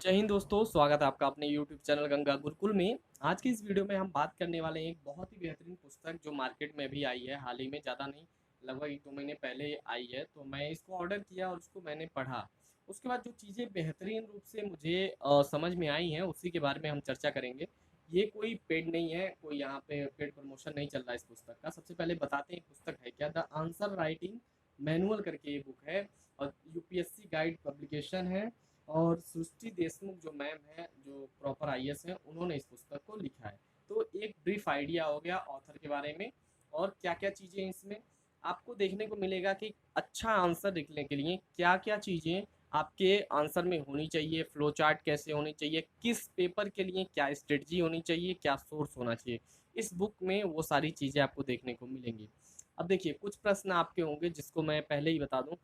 जय हिंद दोस्तों, स्वागत है आपका अपने YouTube चैनल गंगा गुरुकुल में। आज की इस वीडियो में हम बात करने वाले हैं एक बहुत ही बेहतरीन पुस्तक जो मार्केट में भी आई है, हाल ही में, ज़्यादा नहीं, लगभग 1-2 महीने पहले आई है। तो मैं इसको ऑर्डर किया और उसको मैंने पढ़ा। उसके बाद जो चीज़ें बेहतरीन रूप से मुझे समझ में आई हैं, उसी के बारे में हम चर्चा करेंगे। ये कोई पेड नहीं है, कोई यहाँ पे पेड प्रमोशन नहीं चल रहा है इस पुस्तक का। सबसे पहले बताते हैं पुस्तक है क्या। द आंसर राइटिंग मैनुअल करके ये बुक है और यूपीएससी गाइड पब्लिकेशन है। और सृष्टि देशमुख जो मैम है, जो प्रॉपर आईएएस है, उन्होंने इस पुस्तक को लिखा है। तो एक ब्रीफ आइडिया हो गया ऑथर के बारे में और क्या क्या चीज़ें इसमें आपको देखने को मिलेगा कि अच्छा आंसर लिखने के लिए क्या क्या चीज़ें आपके आंसर में होनी चाहिए, फ्लो चार्ट कैसे होनी चाहिए, किस पेपर के लिए क्या स्ट्रेटजी होनी चाहिए, क्या सोर्स होना चाहिए। इस बुक में वो सारी चीज़ें आपको देखने को मिलेंगी। अब देखिए, कुछ प्रश्न आपके होंगे जिसको मैं पहले ही बता दूं।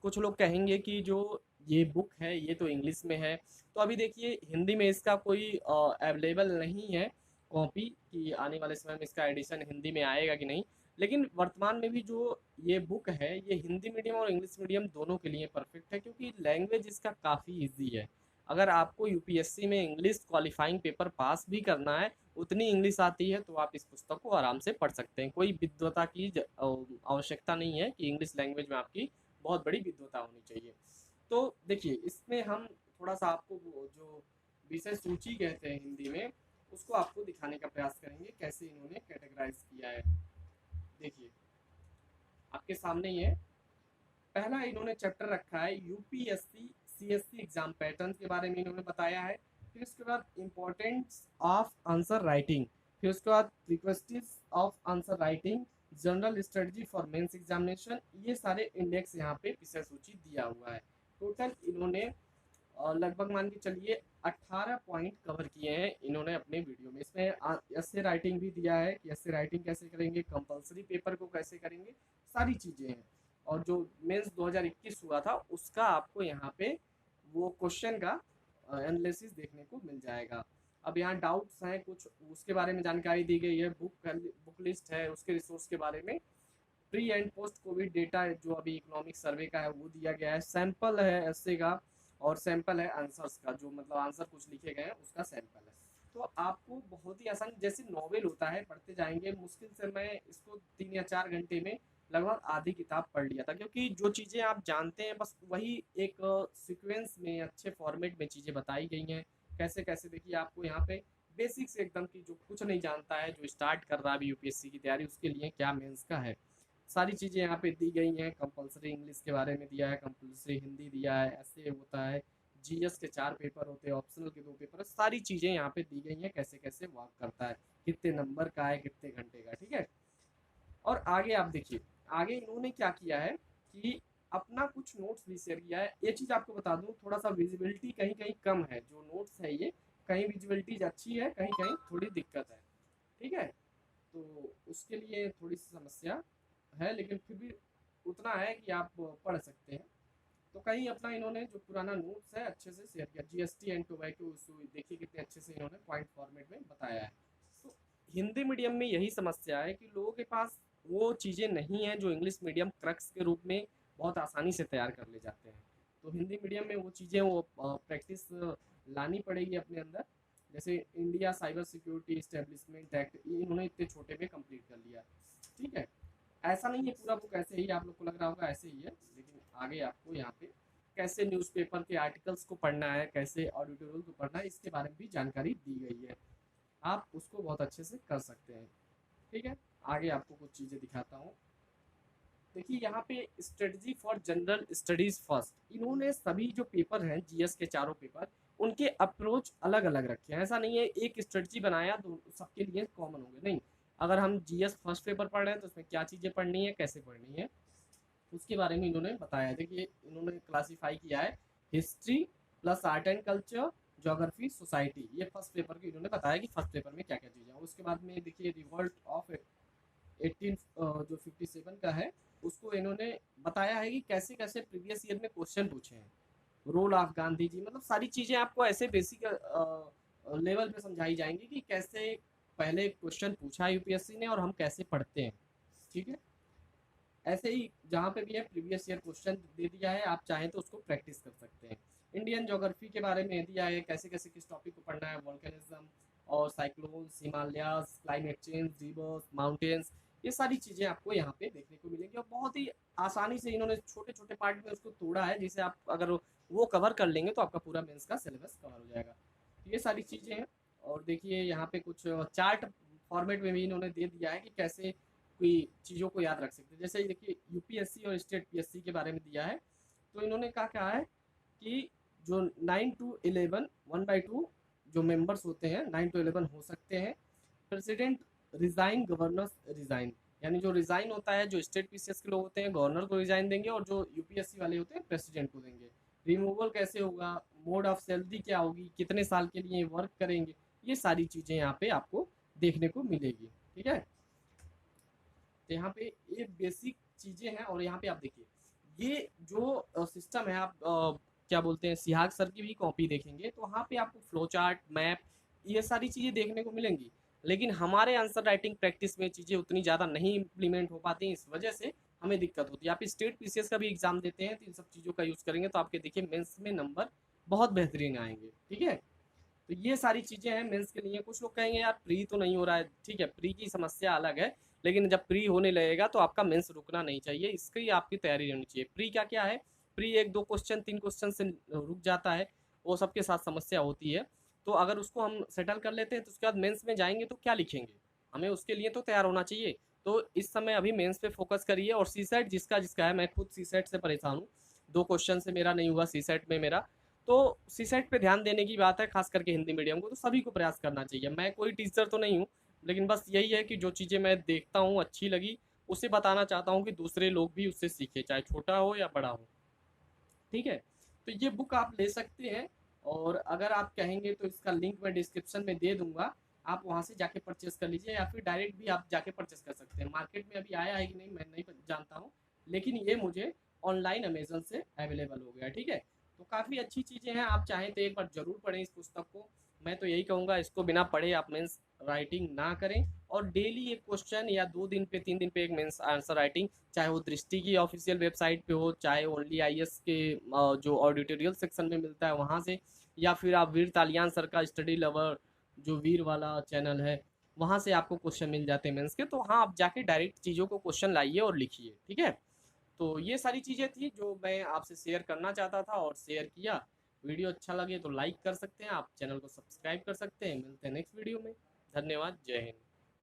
कुछ लोग कहेंगे कि जो ये बुक है ये तो इंग्लिश में है, तो अभी देखिए हिंदी में इसका कोई अवेलेबल नहीं है कॉपी कि आने वाले समय में इसका एडिशन हिंदी में आएगा कि नहीं। लेकिन वर्तमान में भी जो ये बुक है ये हिंदी मीडियम और इंग्लिश मीडियम दोनों के लिए परफेक्ट है, क्योंकि लैंग्वेज इसका काफ़ी इजी है। अगर आपको यूपीएससी में इंग्लिश क्वालिफाइंग पेपर पास भी करना है, उतनी इंग्लिश आती है तो आप इस पुस्तक को आराम से पढ़ सकते हैं। कोई विद्वता की आवश्यकता नहीं है कि इंग्लिश लैंग्वेज में आपकी बहुत बड़ी विद्वता होनी चाहिए। तो देखिए, इसमें हम थोड़ा सा आपको वो जो विषय सूची कहते हैं हिंदी में, उसको आपको दिखाने का प्रयास करेंगे कैसे इन्होंने कैटेगराइज किया है। देखिए, आपके सामने ही है। पहला इन्होंने चैप्टर रखा है यूपीएससी सीएससी एग्जाम पैटर्न के बारे में इन्होंने बताया है। फिर उसके बाद इम्पोर्टेंस ऑफ आंसर राइटिंग, फिर उसके बाद requisites of answer writing, general strategy for mains examination, ये सारे इंडेक्स यहाँ पे विषय सूची दिया हुआ है। टोटल इन्होंने लगभग मान के चलिए 18 पॉइंट कवर किए हैं इन्होंने अपने वीडियो में। इसमें एस्से राइटिंग भी दिया है कि एस्से राइटिंग कैसे करेंगे, कंपलसरी पेपर को कैसे करेंगे, सारी चीज़ें हैं। और जो मेंस 2021 हुआ था उसका आपको यहाँ पे वो क्वेश्चन का एनालिसिस देखने को मिल जाएगा। अब यहाँ डाउट्स हैं कुछ, उसके बारे में जानकारी दी गई है। बुक लिस्ट है, उसके रिसोर्स के बारे में। Pre and post Covid data जो अभी इकोनॉमिक सर्वे का है वो दिया गया है। सैंपल है एस्से का और सैंपल है आंसर्स का, जो मतलब आंसर कुछ लिखे गए हैं उसका सैंपल है। तो आपको बहुत ही आसान, जैसे नॉवेल होता है पढ़ते जाएंगे, मुश्किल से मैं इसको 3 या 4 घंटे में लगभग आधी किताब पढ़ लिया था, क्योंकि जो चीज़ें आप जानते हैं बस वही एक सीक्वेंस में अच्छे फॉर्मेट में चीज़ें बताई गई हैं। कैसे कैसे देखिए, आपको यहाँ पे बेसिक्स एकदम की, जो कुछ नहीं जानता है, जो स्टार्ट कर रहा है अभी यूपीएससी की तैयारी, उसके लिए क्या मेंस का है, सारी चीज़ें यहाँ पे दी गई हैं। कंपलसरी इंग्लिश के बारे में दिया है, कंपलसरी हिंदी दिया है, ऐसे होता है, जीएस के 4 पेपर होते हैं, ऑप्शनल के 2 पेपर है, सारी चीज़ें यहाँ पे दी गई हैं कैसे कैसे वर्क करता है, कितने नंबर का है, कितने घंटे का, ठीक है। और आगे आप देखिए, आगे इन्होंने क्या किया है कि अपना कुछ नोट्स भी शेयर किया है। ये चीज़ आपको बता दूं, थोड़ा सा विजिबिलिटी कहीं कहीं कम है, जो नोट्स है ये कहीं विजिबिलिटी अच्छी है, कहीं कहीं थोड़ी दिक्कत है, ठीक है। तो उसके लिए थोड़ी सी समस्या है, लेकिन फिर भी उतना है कि आप पढ़ सकते हैं। तो कहीं अपना इन्होंने जो पुराना नोट्स है अच्छे से शेयर किया। जीएसटी एंड टोबैको, उसको देखिए कितने अच्छे से इन्होंने पॉइंट फॉर्मेट में बताया है। तो हिंदी मीडियम में यही समस्या है कि लोगों के पास वो चीज़ें नहीं हैं जो इंग्लिश मीडियम क्रक्स के रूप में बहुत आसानी से तैयार कर ले जाते हैं। तो हिंदी मीडियम में वो चीज़ें, वो प्रैक्टिस लानी पड़ेगी अपने अंदर। जैसे India cyber security establishment act, इन्होंने इतने छोटे में कंप्लीट कर लिया, ठीक है। ऐसा नहीं है पूरा बुक ऐसे ही आप लोग को लग रहा होगा ऐसे ही है, लेकिन आगे आपको यहाँ पे कैसे न्यूज़पेपर के आर्टिकल्स को पढ़ना है, कैसे ऑडिटोरियल को पढ़ना है, इसके बारे में भी जानकारी दी गई है। आप उसको बहुत अच्छे से कर सकते हैं, ठीक है। आगे आपको कुछ चीज़ें दिखाता हूँ। देखिए यहाँ पे strategy for general studies first, इन्होंने सभी जो पेपर हैं जीएस के 4 पेपर, उनके अप्रोच अलग अलग रखे हैं। ऐसा नहीं है एक स्ट्रेटजी बनाया तो सबके लिए कॉमन होंगे, नहीं। अगर हम जीएस फर्स्ट पेपर पढ़ रहे हैं तो उसमें क्या चीज़ें पढ़नी है, कैसे पढ़नी है, उसके बारे में इन्होंने बताया है। देखिए इन्होंने क्लासीफाई किया है history plus art and culture, geography, society, ये फर्स्ट पेपर के इन्होंने बताया कि फर्स्ट पेपर में क्या क्या चीज़ें हैं। उसके बाद में देखिए रिवॉल्ट ऑफ 18 जो 57 का है, उसको इन्होंने बताया है कि कैसे कैसे प्रीवियस ईयर में क्वेश्चन पूछे हैं। रोल ऑफ गांधी जी, मतलब सारी चीज़ें आपको ऐसे बेसिक लेवल पे समझाई जाएंगी कि कैसे पहले क्वेश्चन पूछा है यूपीएससी ने और हम कैसे पढ़ते हैं, ठीक है। ऐसे ही जहाँ पे भी है प्रीवियस ईयर क्वेश्चन दे दिया है, आप चाहें तो उसको प्रैक्टिस कर सकते हैं। इंडियन ज्योग्राफी के बारे में दिया है, कैसे कैसे किस टॉपिक को पढ़ना है, वोल्केनिज्म और cyclones, Himalayas, climate change, reverse, mountains, ये सारी चीज़ें आपको यहाँ पे देखने को मिलेंगी। और बहुत ही आसानी से इन्होंने छोटे छोटे पार्ट में उसको तोड़ा है, जिसे आप अगर वो कवर कर लेंगे तो आपका पूरा मेंस का सिलेबस कवर हो जाएगा। तो ये सारी चीज़ें हैं। और देखिए यहाँ पे कुछ चार्ट फॉर्मेट में भी इन्होंने दे दिया है कि कैसे कोई चीज़ों को याद रख सकते हैं। जैसे देखिए यूपीएससी और स्टेट पीएससी के बारे में दिया है, तो इन्होंने क्या कहा है कि जो 9 to 11 1/2 जो मेंबर्स होते हैं 9 to 11 हो सकते हैं। प्रेसिडेंट रिजाइन, गवर्नर्स रिजाइन, यानी जो रिजाइन होता है, जो स्टेट पीसीएस के लोग होते हैं गवर्नर को रिजाइन देंगे, और जो यूपीएससी वाले होते हैं प्रेसिडेंट को देंगे। रिमूवल कैसे होगा, मोड ऑफ सैलरी क्या होगी, कितने साल के लिए वर्क करेंगे, ये सारी चीज़ें यहाँ पे आपको देखने को मिलेगी। ठीक है, तो यहाँ पे ये बेसिक चीज़ें हैं। और यहाँ पे आप देखिए ये जो सिस्टम है, आप क्या बोलते हैं, सिहाग सर की भी कॉपी देखेंगे तो वहाँ पे आपको फ्लो चार्ट, मैप, ये सारी चीज़ें देखने को मिलेंगी। लेकिन हमारे आंसर राइटिंग प्रैक्टिस में चीज़ें उतनी ज़्यादा नहीं इम्प्लीमेंट हो पाती हैं, इस वजह से हमें दिक्कत होती है। आप स्टेट पीसीएस का भी एग्जाम देते हैं तो इन सब चीज़ों का यूज़ करेंगे तो आपके देखिए मेंस में नंबर बहुत बेहतरीन आएंगे। ठीक है, तो ये सारी चीज़ें हैं मेंस के लिए। कुछ लोग कहेंगे यार प्री तो नहीं हो रहा है, ठीक है, प्री की समस्या अलग है, लेकिन जब प्री होने लगेगा तो आपका मेंस रुकना नहीं चाहिए, इसकी आपकी तैयारी रहनी चाहिए। प्री क्या क्या है, प्री 1 2 क्वेश्चन 3 क्वेश्चन से रुक जाता है, वो सबके साथ समस्या होती है। तो अगर उसको हम सेटल कर लेते हैं तो उसके बाद मेंस में जाएंगे तो क्या लिखेंगे, हमें उसके लिए तो तैयार होना चाहिए। तो इस समय अभी मेंस पे फोकस करिए। और सी सेट जिसका जिसका है, मैं खुद सी सेट से परेशान हूँ, 2 क्वेश्चन से मेरा नहीं हुआ सी सेट में मेरा। तो सी सेट पे ध्यान देने की बात है, खास करके हिंदी मीडियम को तो सभी को प्रयास करना चाहिए। मैं कोई टीचर तो नहीं हूँ, लेकिन बस यही है कि जो चीज़ें मैं देखता हूँ अच्छी लगी उसे बताना चाहता हूँ कि दूसरे लोग भी उससे सीखे, चाहे छोटा हो या बड़ा हो। ठीक है, तो ये बुक आप ले सकते हैं। और अगर आप कहेंगे तो इसका लिंक मैं डिस्क्रिप्शन में दे दूंगा, आप वहाँ से जाके परचेस कर लीजिए, या फिर डायरेक्ट भी आप जाके परचेस कर सकते हैं। मार्केट में अभी आया है कि नहीं मैं नहीं जानता हूँ, लेकिन ये मुझे ऑनलाइन अमेजन से अवेलेबल हो गया। ठीक है, तो काफ़ी अच्छी चीज़ें हैं, आप चाहें तो एक बार जरूर पढ़ें इस पुस्तक को। मैं तो यही कहूँगा इसको बिना पढ़े आप मेंस राइटिंग ना करें। और डेली एक क्वेश्चन या 2 दिन पे 3 दिन पे एक मेंस आंसर राइटिंग, चाहे वो दृष्टि की ऑफिशियल वेबसाइट पे हो, चाहे ओनली आईएएस के जो ऑडिटोरियल सेक्शन में मिलता है वहाँ से, या फिर आप वीर तालियान सर का स्टडी लवर जो वीर वाला चैनल है, वहाँ से आपको क्वेश्चन मिल जाते हैं मेंस के। तो हाँ, आप जाके डायरेक्ट चीज़ों को क्वेश्चन लाइए और लिखिए। ठीक है, तो ये सारी चीज़ें थी जो मैं आपसे शेयर करना चाहता था और शेयर किया। वीडियो अच्छा लगे तो लाइक कर सकते हैं, आप चैनल को सब्सक्राइब कर सकते हैं। मिलते हैं नेक्स्ट वीडियो में। धन्यवाद, जय हिंद।